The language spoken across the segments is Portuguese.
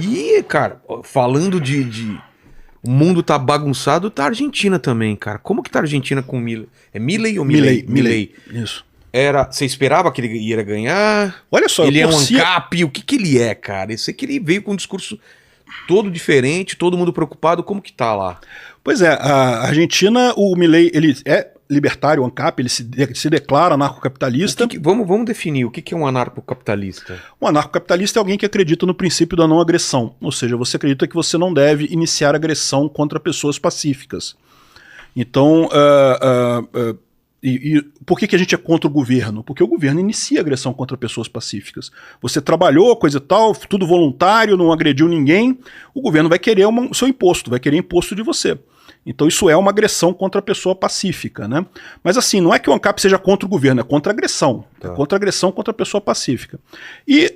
E, cara, falando o mundo tá bagunçado, tá a Argentina também, cara. Como que tá a Argentina com o Milei? É Milei ou Milei? Milei. Isso. Você esperava que ele ia ganhar? Olha só, ele é um ANCAP? O que ele é, cara? Eu sei que ele veio com um discurso todo diferente, todo mundo preocupado. Como que tá lá? Pois é, a Argentina, o Milei, ele é libertário, ANCAP, ele se declara anarcocapitalista. Vamos definir o que é um anarcocapitalista. Um anarcocapitalista é alguém que acredita no princípio da não agressão, ou seja, você acredita que você não deve iniciar agressão contra pessoas pacíficas. Então, por que a gente é contra o governo? Porque o governo inicia agressão contra pessoas pacíficas. Você trabalhou, coisa e tal, tudo voluntário, não agrediu ninguém, o governo vai querer o seu imposto, vai querer imposto de você. Então isso é uma agressão contra a pessoa pacífica, né? Mas assim, não é que o ANCAP seja contra o governo, é contra a agressão. Tá. É contra a agressão contra a pessoa pacífica. E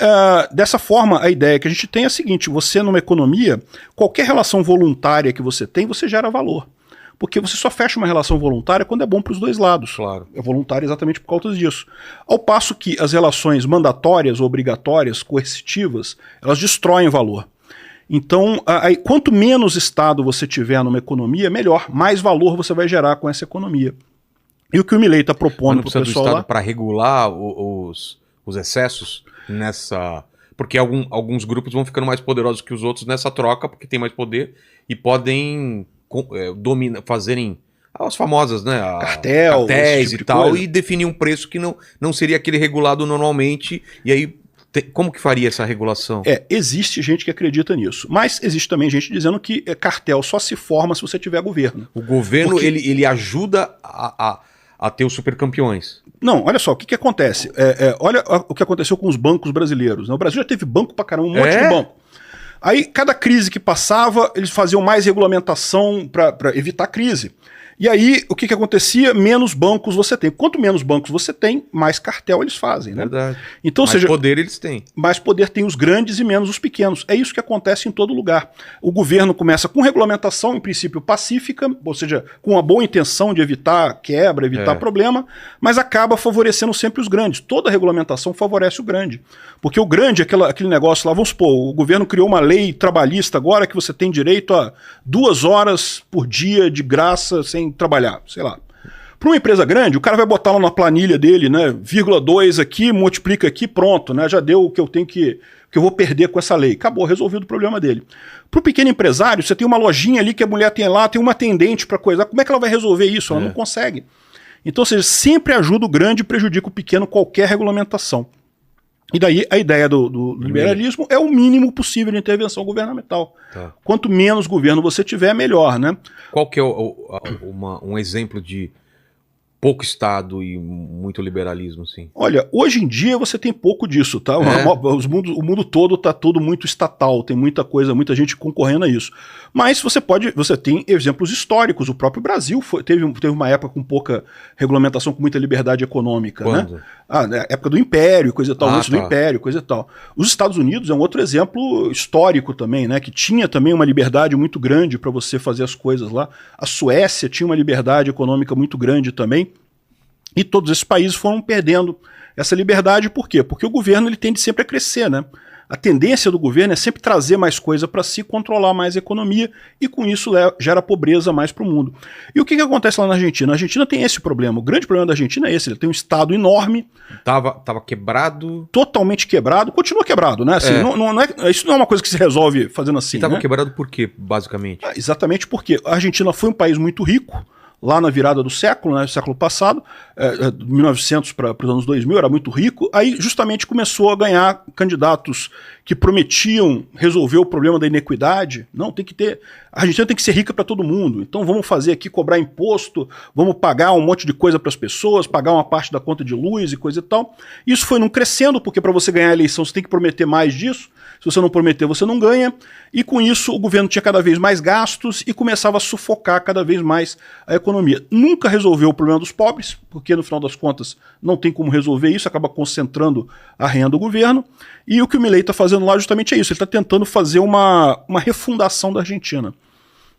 dessa forma, a ideia que a gente tem é a seguinte, você numa economia, qualquer relação voluntária que você tem, você gera valor. Porque você só fecha uma relação voluntária quando é bom para os dois lados. Claro. É voluntária exatamente por causa disso. Ao passo que as relações mandatórias, obrigatórias, coercitivas, elas destroem valor. Então, quanto menos Estado você tiver numa economia, melhor, mais valor você vai gerar com essa economia. E o que o Milei está propondo para o pessoal lá... para regular os excessos nessa... Porque alguns grupos vão ficando mais poderosos que os outros nessa troca, porque tem mais poder e podem fazerem as famosas, né? Cartéis tipo e tal, coisa. E definir um preço que não seria aquele regulado normalmente, e aí... Como que faria essa regulação? Existe gente que acredita nisso. Mas existe também gente dizendo que cartel só se forma se você tiver governo. O governo, ele ajuda a ter os supercampeões. Não, olha só, o que acontece? Olha o que aconteceu com os bancos brasileiros. O Brasil já teve banco pra caramba, um monte de banco. Aí, cada crise que passava, eles faziam mais regulamentação para evitar crise. E aí, o que acontecia? Menos bancos você tem. Quanto menos bancos você tem, mais cartel eles fazem, né? Verdade. Então, mais poder eles têm. Mais poder tem os grandes e menos os pequenos. É isso que acontece em todo lugar. O governo começa com regulamentação, em princípio pacífica, ou seja, com uma boa intenção de evitar quebra, evitar problema, mas acaba favorecendo sempre os grandes. Toda regulamentação favorece o grande. Porque o grande, aquele negócio lá, vamos supor, o governo criou uma lei trabalhista agora que você tem direito a 2 horas por dia de graça sem trabalhar, sei lá. Para uma empresa grande, o cara vai botar lá na planilha dele, né, 0,2 aqui, multiplica aqui, pronto, né, já deu o que eu tenho que eu vou perder com essa lei. Acabou, resolvido o problema dele. Para o pequeno empresário, você tem uma lojinha ali que a mulher tem lá, tem uma atendente para coisa. Como é que ela vai resolver isso? Ela não consegue. Então, ou seja, sempre ajuda o grande e prejudica o pequeno qualquer regulamentação. E daí a ideia do liberalismo é o mínimo possível de intervenção governamental. Tá. Quanto menos governo você tiver, melhor, né? Qual que é um exemplo de pouco Estado e muito liberalismo, assim? Olha, hoje em dia você tem pouco disso, tá? O mundo todo tá todo muito estatal, tem muita coisa, muita gente concorrendo a isso. Mas você tem exemplos históricos. O próprio Brasil teve uma época com pouca regulamentação, com muita liberdade econômica. Quando? Né? Na época do Império, coisa e tal, antes do Império, coisa e tal. Os Estados Unidos é um outro exemplo histórico também, né? Que tinha também uma liberdade muito grande para você fazer as coisas lá. A Suécia tinha uma liberdade econômica muito grande também. E todos esses países foram perdendo essa liberdade. Por quê? Porque o governo ele tende sempre a crescer, né? A tendência do governo é sempre trazer mais coisa para si, controlar mais a economia e com isso gera pobreza mais para o mundo. E o que acontece lá na Argentina? A Argentina tem esse problema. O grande problema da Argentina é esse. Ele tem um estado enorme. Tava quebrado. Totalmente quebrado. Continua quebrado, né? Assim, isso não é uma coisa que se resolve fazendo assim. Tava quebrado por quê, basicamente? Exatamente porque a Argentina foi um país muito rico. Lá na virada do século, né, século passado, 1900 para os anos 2000, era muito rico, aí justamente começou a ganhar candidatos que prometiam resolver o problema da inequidade. Não, a Argentina tem que ser rica para todo mundo, então vamos fazer aqui, cobrar imposto, vamos pagar um monte de coisa para as pessoas, pagar uma parte da conta de luz e coisa e tal. Isso foi não crescendo, porque para você ganhar a eleição você tem que prometer mais disso, se você não prometer você não ganha, e com isso o governo tinha cada vez mais gastos e começava a sufocar cada vez mais a economia. Nunca resolveu o problema dos pobres, porque no final das contas não tem como resolver isso, acaba concentrando a renda do governo, e o que o Milei está fazendo lá justamente é isso, ele está tentando fazer uma refundação da Argentina.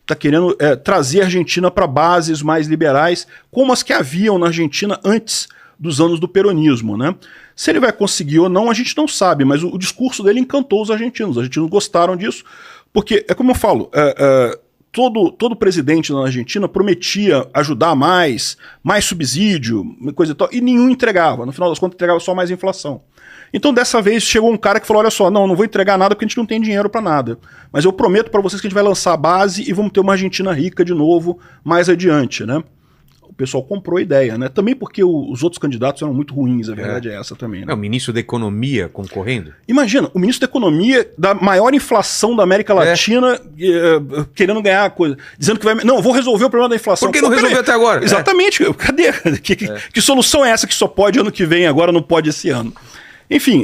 Está querendo trazer a Argentina para bases mais liberais, como as que haviam na Argentina antes dos anos do peronismo, né? Se ele vai conseguir ou não, a gente não sabe, mas o discurso dele encantou os argentinos gostaram disso, porque, é como eu falo, todo presidente na Argentina prometia ajudar mais subsídio, coisa e tal, e nenhum entregava. No final das contas, entregava só mais inflação. Então, dessa vez, chegou um cara que falou, olha só, não vou entregar nada porque a gente não tem dinheiro para nada. Mas eu prometo para vocês que a gente vai lançar a base e vamos ter uma Argentina rica de novo mais adiante, né? O pessoal comprou a ideia, né? Também porque os outros candidatos eram muito ruins, a verdade é essa também, né? O ministro da Economia concorrendo? Imagina, o ministro da Economia da maior inflação da América Latina querendo ganhar coisa, dizendo que vai... Não, vou resolver o problema da inflação. Por que não resolveu até agora? Exatamente. Cadê? Que solução é essa que só pode ano que vem, agora não pode esse ano? Enfim,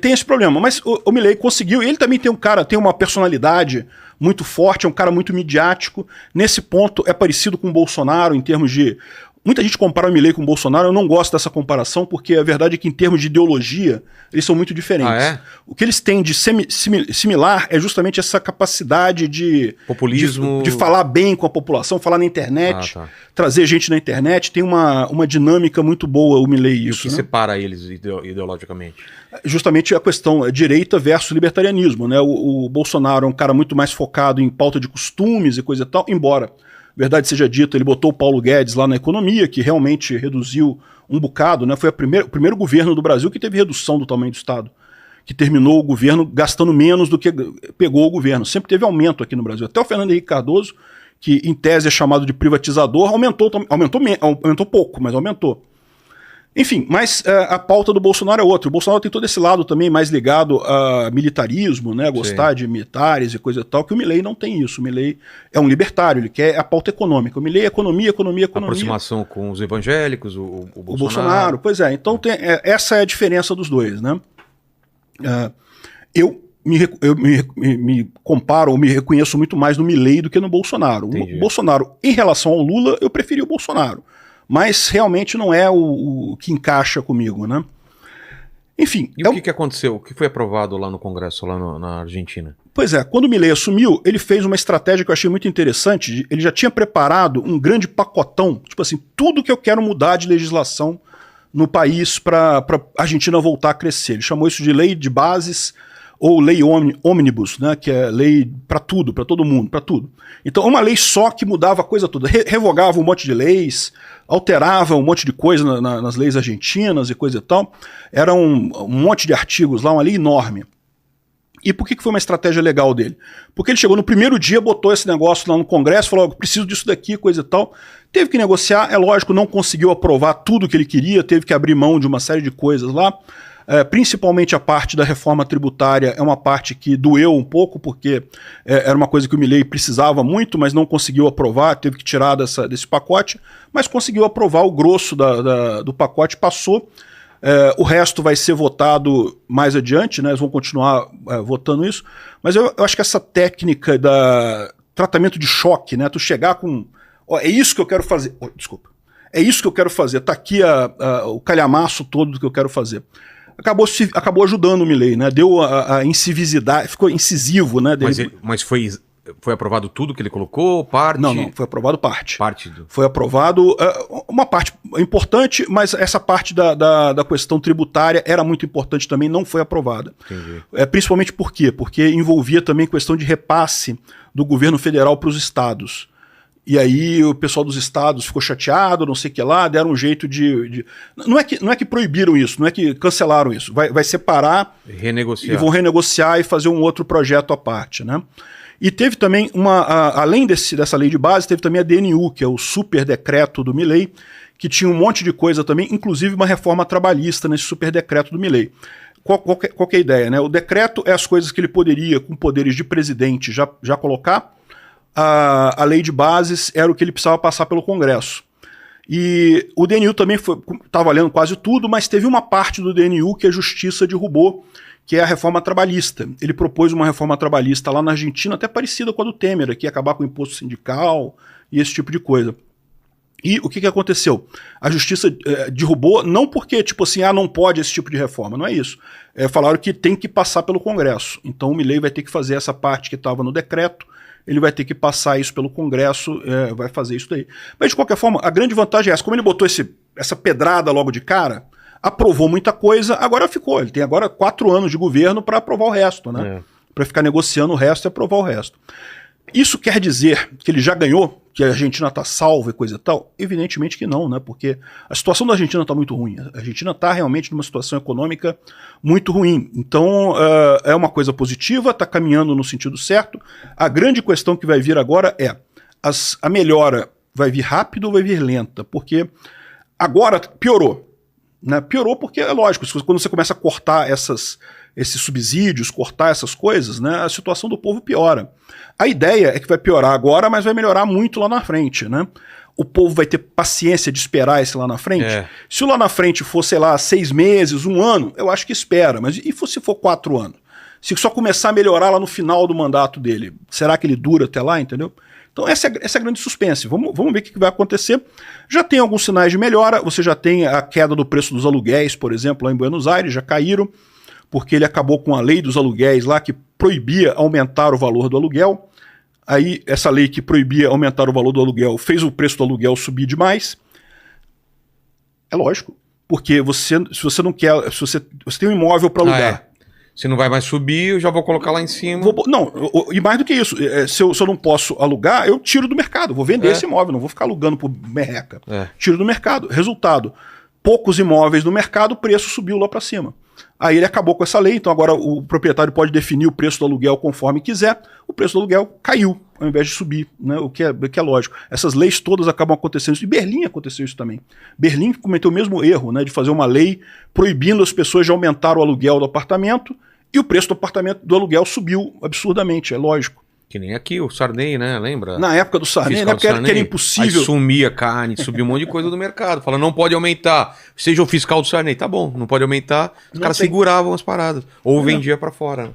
tem esse problema. Mas o Milei conseguiu, e ele também tem uma personalidade muito forte, é um cara muito midiático. Nesse ponto é parecido com o Bolsonaro em termos de... Muita gente compara o Milei com o Bolsonaro, eu não gosto dessa comparação, porque a verdade é que em termos de ideologia, eles são muito diferentes. O que eles têm de similar é justamente essa capacidade de... Populismo... De falar bem com a população, falar na internet, trazer gente na internet. Tem uma dinâmica muito boa o Milei isso. E o que separa eles ideologicamente? Justamente a questão direita versus libertarianismo, né? O Bolsonaro é um cara muito mais focado em pauta de costumes e coisa e tal, embora... Verdade seja dita, ele botou o Paulo Guedes lá na economia, que realmente reduziu um bocado, né? Foi o primeiro governo do Brasil que teve redução do tamanho do Estado, que terminou o governo gastando menos do que pegou o governo. Sempre teve aumento aqui no Brasil. Até o Fernando Henrique Cardoso, que em tese é chamado de privatizador, aumentou pouco, mas aumentou. Enfim, mas a pauta do Bolsonaro é outra. O Bolsonaro tem todo esse lado também mais ligado a militarismo, né? Gostar de militares e coisa e tal, que o Milei não tem isso. O Milei é um libertário, ele quer a pauta econômica. O Milei é economia. Aproximação com os evangélicos, o Bolsonaro. Pois é, então essa é a diferença dos dois, né? Eu me comparo ou me reconheço muito mais no Milei do que no Bolsonaro. Entendi. O Bolsonaro, em relação ao Lula, eu preferi o Bolsonaro. Mas realmente não é o que encaixa comigo, né? Enfim... E o que aconteceu? O que foi aprovado lá no Congresso, lá na Argentina? Pois é, quando o Milei assumiu, ele fez uma estratégia que eu achei muito interessante. Ele já tinha preparado um grande pacotão, tipo assim, tudo que eu quero mudar de legislação no país para a Argentina voltar a crescer. Ele chamou isso de lei de bases ou lei ônibus, né, que é lei para tudo, para todo mundo, para tudo. Então, uma lei só que mudava a coisa toda, revogava um monte de leis, alterava um monte de coisa nas leis argentinas e coisa e tal. Era um monte de artigos lá, uma lei enorme. E por que foi uma estratégia legal dele? Porque ele chegou no primeiro dia, botou esse negócio lá no Congresso, falou, preciso disso daqui, coisa e tal. Teve que negociar, é lógico, não conseguiu aprovar tudo que ele queria, teve que abrir mão de uma série de coisas lá. Principalmente a parte da reforma tributária é uma parte que doeu um pouco, porque era uma coisa que o Milei precisava muito, mas não conseguiu aprovar, teve que tirar desse pacote, mas conseguiu aprovar o grosso do pacote, passou. O resto vai ser votado mais adiante, né? Eles vão continuar votando isso, mas eu acho que essa técnica da tratamento de choque, né? Tu chegar com... é isso que eu quero fazer. Desculpa. É isso que eu quero fazer. Tá aqui o calhamaço todo do que eu quero fazer. Acabou ajudando o Milei, né? Deu a incisividade, ficou incisivo, né? Mas foi aprovado tudo que ele colocou? Parte? Não, foi aprovado parte. Parte Foi aprovado uma parte importante, mas essa parte da questão tributária era muito importante também, não foi aprovada. Entendi. Principalmente por quê? Porque envolvia também questão de repasse do governo federal para os estados. E aí o pessoal dos estados ficou chateado, não sei o que lá, deram um jeito de... Não é que proibiram isso, não é que cancelaram isso. Vai separar renegociar. E vão renegociar e fazer um outro projeto à parte, né? E teve também além dessa lei de base, teve também a DNU, que é o super decreto do Milei, que tinha um monte de coisa também, inclusive uma reforma trabalhista nesse super decreto do Milei. Qual que é a ideia, né? O decreto é as coisas que ele poderia, com poderes de presidente, já colocar. A lei de bases era o que ele precisava passar pelo Congresso. E o DNU também está valendo quase tudo, mas teve uma parte do DNU que a Justiça derrubou, que é a reforma trabalhista. Ele propôs uma reforma trabalhista lá na Argentina, até parecida com a do Temer, que ia acabar com o imposto sindical e esse tipo de coisa. E o que aconteceu? A Justiça derrubou, não porque, tipo assim, não pode esse tipo de reforma, não é isso. Falaram que tem que passar pelo Congresso. Então o Milei vai ter que fazer essa parte que estava no decreto, ele vai ter que passar isso pelo Congresso, vai fazer isso daí. Mas, de qualquer forma, a grande vantagem é essa. Como ele botou essa pedrada logo de cara, aprovou muita coisa, agora ficou. Ele tem agora 4 anos de governo para aprovar o resto, né? Para ficar negociando o resto e aprovar o resto. Isso quer dizer que ele já ganhou, que a Argentina está salva e coisa e tal? Evidentemente que não, né? Porque a situação da Argentina está muito ruim. A Argentina está realmente numa situação econômica muito ruim. Então, é uma coisa positiva, está caminhando no sentido certo. A grande questão que vai vir agora é a melhora vai vir rápido ou vai vir lenta? Porque agora piorou. Né? Piorou porque, é lógico, quando você começa a cortar esses subsídios, cortar essas coisas, né, a situação do povo piora. A ideia é que vai piorar agora, mas vai melhorar muito lá na frente. Né? O povo vai ter paciência de esperar esse lá na frente? Se o lá na frente for, sei lá, 6 meses, 1 ano, eu acho que espera. Mas e se for 4 anos? Se só começar a melhorar lá no final do mandato dele, será que ele dura até lá, entendeu? Então essa é a grande suspense. Vamos ver o que vai acontecer. Já tem alguns sinais de melhora. Você já tem a queda do preço dos aluguéis, por exemplo, lá em Buenos Aires, já caíram, porque ele acabou com a lei dos aluguéis lá, que proibia aumentar o valor do aluguel. Aí essa lei que proibia aumentar o valor do aluguel fez o preço do aluguel subir demais. É lógico, porque se você não quer, se você tem um imóvel para alugar, se não vai mais subir, eu já vou colocar lá em cima. E mais do que isso, se eu não posso alugar, eu tiro do mercado, vou vender esse imóvel, não vou ficar alugando por merreca. Tiro do mercado. Resultado, poucos imóveis no mercado, o preço subiu lá para cima. Aí ele acabou com essa lei, então agora o proprietário pode definir o preço do aluguel conforme quiser, o preço do aluguel caiu, ao invés de subir, né? o que é lógico. Essas leis todas acabam acontecendo isso, e Berlim aconteceu isso também. Berlim cometeu o mesmo erro, né, de fazer uma lei proibindo as pessoas de aumentar o aluguel do apartamento, e o preço do apartamento do aluguel subiu absurdamente, é lógico. Que nem aqui, o Sarney, né? Lembra? Na época do Sarney, né? Porque era impossível. Aí sumia carne, subiu um monte de coisa do mercado. Fala, não pode aumentar. Seja o fiscal do Sarney, tá bom, não pode aumentar. Os caras seguravam as paradas. Ou vendia pra fora.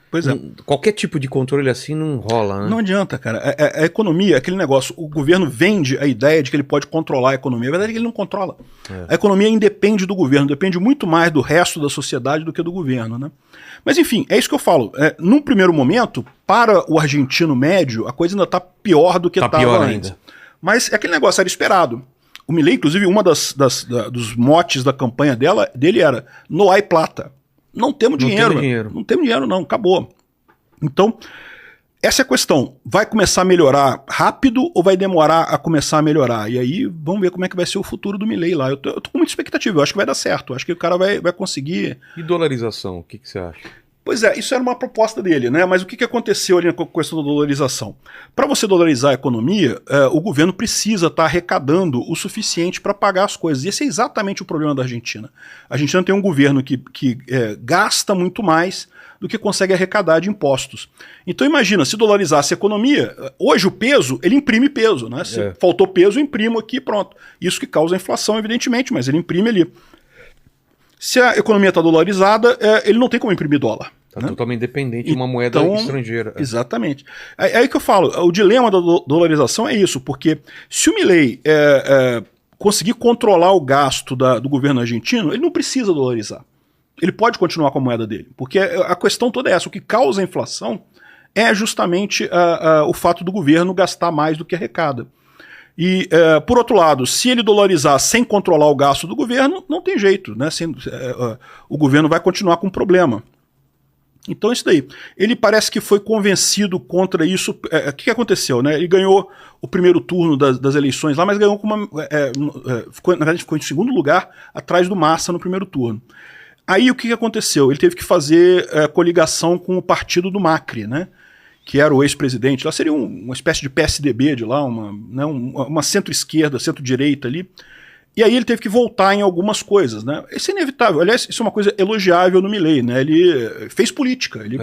Pois é. Qualquer tipo de controle assim não rola, né? Não adianta, cara. A economia, aquele negócio, o governo vende a ideia de que ele pode controlar a economia. A verdade é que ele não controla. A economia independe do governo, depende muito mais do resto da sociedade do que do governo, né? Mas enfim, é isso que eu falo. Num primeiro momento, para o argentino médio, a coisa ainda está pior do que estava antes. Ainda. Mas aquele negócio era esperado. O Milei, inclusive, uma dos motes da campanha dele era "No hay plata". Não temos dinheiro. Não temos dinheiro, não. Acabou. Então, essa é a questão. Vai começar a melhorar rápido ou vai demorar a começar a melhorar? E aí, vamos ver como é que vai ser o futuro do Milei lá. Eu tô com muita expectativa. Eu acho que vai dar certo. Eu acho que o cara vai conseguir... E dolarização? O que você acha? Pois é, isso era uma proposta dele, né? Mas o que aconteceu ali com a questão da dolarização? Para você dolarizar a economia, o governo precisa estar arrecadando o suficiente para pagar as coisas. E esse é exatamente o problema da Argentina. A Argentina tem um governo que gasta muito mais do que consegue arrecadar de impostos. Então imagina, se dolarizasse a economia, hoje o peso, ele imprime peso, né? Se faltou peso, eu imprimo aqui, pronto. Isso que causa inflação, evidentemente, mas ele imprime ali. Se a economia está dolarizada, ele não tem como imprimir dólar. Está totalmente dependente de uma moeda estrangeira. Exatamente. É aí que eu falo, o dilema da dolarização é isso, porque se o Milei conseguir controlar o gasto do governo argentino, ele não precisa dolarizar. Ele pode continuar com a moeda dele, porque a questão toda é essa, o que causa a inflação é justamente o fato do governo gastar mais do que arrecada. E, por outro lado, se ele dolarizar sem controlar o gasto do governo, não tem jeito, né? O governo vai continuar com problema. Então, isso daí. Ele parece que foi convencido contra isso. O que aconteceu, né? Ele ganhou o primeiro turno das eleições lá, mas ganhou com uma. Na verdade, ficou em segundo lugar, atrás do Massa no primeiro turno. Aí o que aconteceu? Ele teve que fazer coligação com o partido do Macri, né? Que era o ex-presidente, lá seria uma espécie de PSDB de lá, uma centro-esquerda, centro-direita ali, e aí ele teve que voltar em algumas coisas, né? Isso é inevitável, aliás, isso é uma coisa elogiável no Milei, né? Ele fez política, ele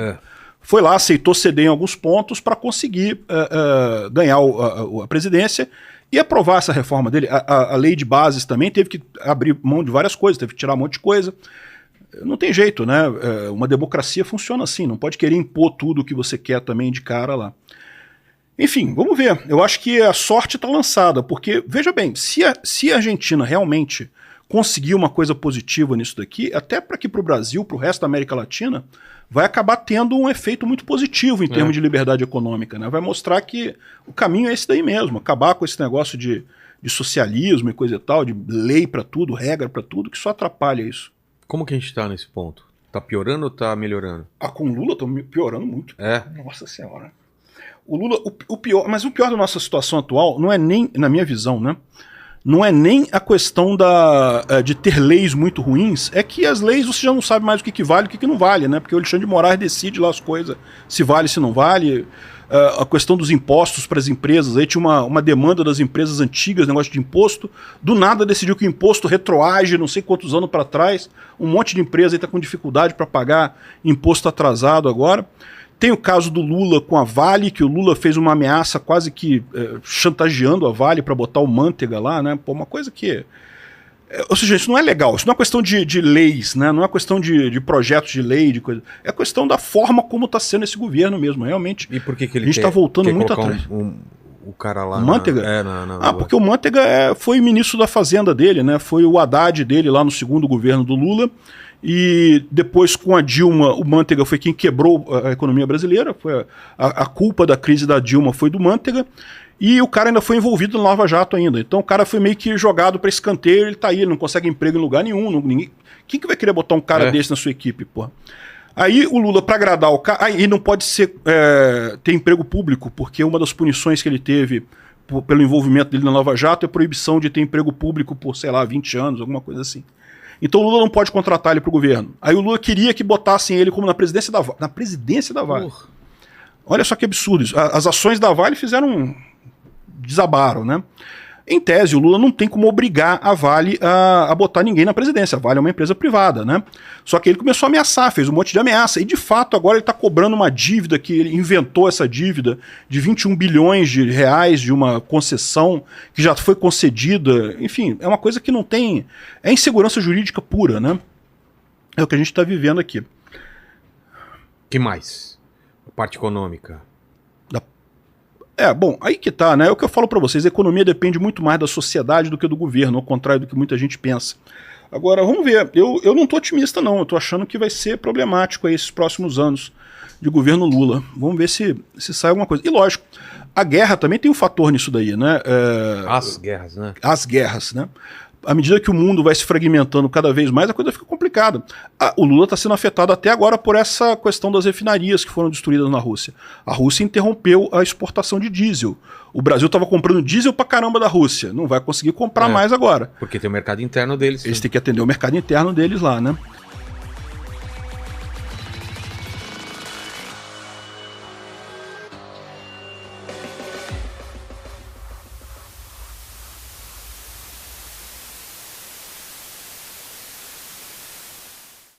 foi lá, aceitou ceder em alguns pontos para conseguir ganhar a presidência e aprovar essa reforma dele. A lei de bases também teve que abrir mão de várias coisas, teve que tirar um monte de coisa. Não tem jeito, né? Uma democracia funciona assim, não pode querer impor tudo o que você quer também de cara lá. Enfim, vamos ver. Eu acho que a sorte está lançada, porque, veja bem, se a Argentina realmente conseguir uma coisa positiva nisso daqui, até para aqui para o Brasil, para o resto da América Latina, vai acabar tendo um efeito muito positivo em termos de liberdade econômica, né? Vai mostrar que o caminho é esse daí mesmo, acabar com esse negócio de de socialismo e coisa e tal, de lei para tudo, regra para tudo, que só atrapalha isso. Como que a gente está nesse ponto? Tá piorando ou tá melhorando? Com o Lula estão piorando muito. É? Nossa Senhora. O Lula, o pior, mas o pior da nossa situação atual não é nem, na minha visão, né? Não é nem a questão de ter leis muito ruins, é que as leis você já não sabe mais o que vale e o que não vale, né? Porque o Alexandre de Moraes decide lá as coisas, se vale, se não vale. A questão dos impostos para as empresas, aí tinha uma demanda das empresas antigas, negócio de imposto, do nada decidiu que o imposto retroage não sei quantos anos para trás, um monte de empresa está com dificuldade para pagar imposto atrasado agora. Tem o caso do Lula com a Vale, que o Lula fez uma ameaça quase que chantageando a Vale para botar o Manteiga lá, né? Pô, uma coisa que... Ou seja, isso não é legal, isso não é questão de leis, né? Não é questão de projetos de lei, de coisa. É questão da forma como está sendo esse governo mesmo, realmente. E por que ele a gente está voltando muito atrás. O cara lá... Manteiga? Porque o Manteiga foi ministro da Fazenda dele, né? Foi o Haddad dele lá no segundo governo do Lula. E depois, com a Dilma, o Manteiga foi quem quebrou a economia brasileira. Foi a culpa da crise da Dilma foi do Manteiga. E o cara ainda foi envolvido no Lava Jato ainda. Então o cara foi meio que jogado para escanteio, ele tá aí, ele não consegue emprego em lugar nenhum. Quem que vai querer botar um cara desse na sua equipe, porra? Aí o Lula, para agradar o cara... Aí não pode ter emprego público, porque uma das punições que ele teve pelo envolvimento dele na Lava Jato é proibição de ter emprego público por, sei lá, 20 anos, alguma coisa assim. Então o Lula não pode contratar ele para o governo. Aí o Lula queria que botassem ele como na presidência da Vale. Olha só que absurdo isso. As ações da Vale desabaram, né? Em tese, o Lula não tem como obrigar a Vale a botar ninguém na presidência. A Vale é uma empresa privada, né? Só que ele começou a ameaçar, fez um monte de ameaça. E, de fato, agora ele está cobrando uma dívida, que ele inventou essa dívida de 21 bilhões de reais de uma concessão que já foi concedida. Enfim, é uma coisa que não tem... É insegurança jurídica pura, né? É o que a gente está vivendo aqui. Que mais? A parte econômica. Bom, aí que tá, né? É o que eu falo para vocês, a economia depende muito mais da sociedade do que do governo, ao contrário do que muita gente pensa. Agora, vamos ver, eu não tô otimista não, eu tô achando que vai ser problemático aí esses próximos anos de governo Lula. Vamos ver se sai alguma coisa. E lógico, a guerra também tem um fator nisso daí, né? As guerras, né? As guerras, né? À medida que o mundo vai se fragmentando cada vez mais, a coisa fica complicada. O Lula está sendo afetado até agora por essa questão das refinarias que foram destruídas na Rússia. A Rússia interrompeu a exportação de diesel. O Brasil estava comprando diesel pra caramba da Rússia. Não vai conseguir comprar mais agora. Porque tem o mercado interno deles. Eles têm que atender o mercado interno deles lá, né?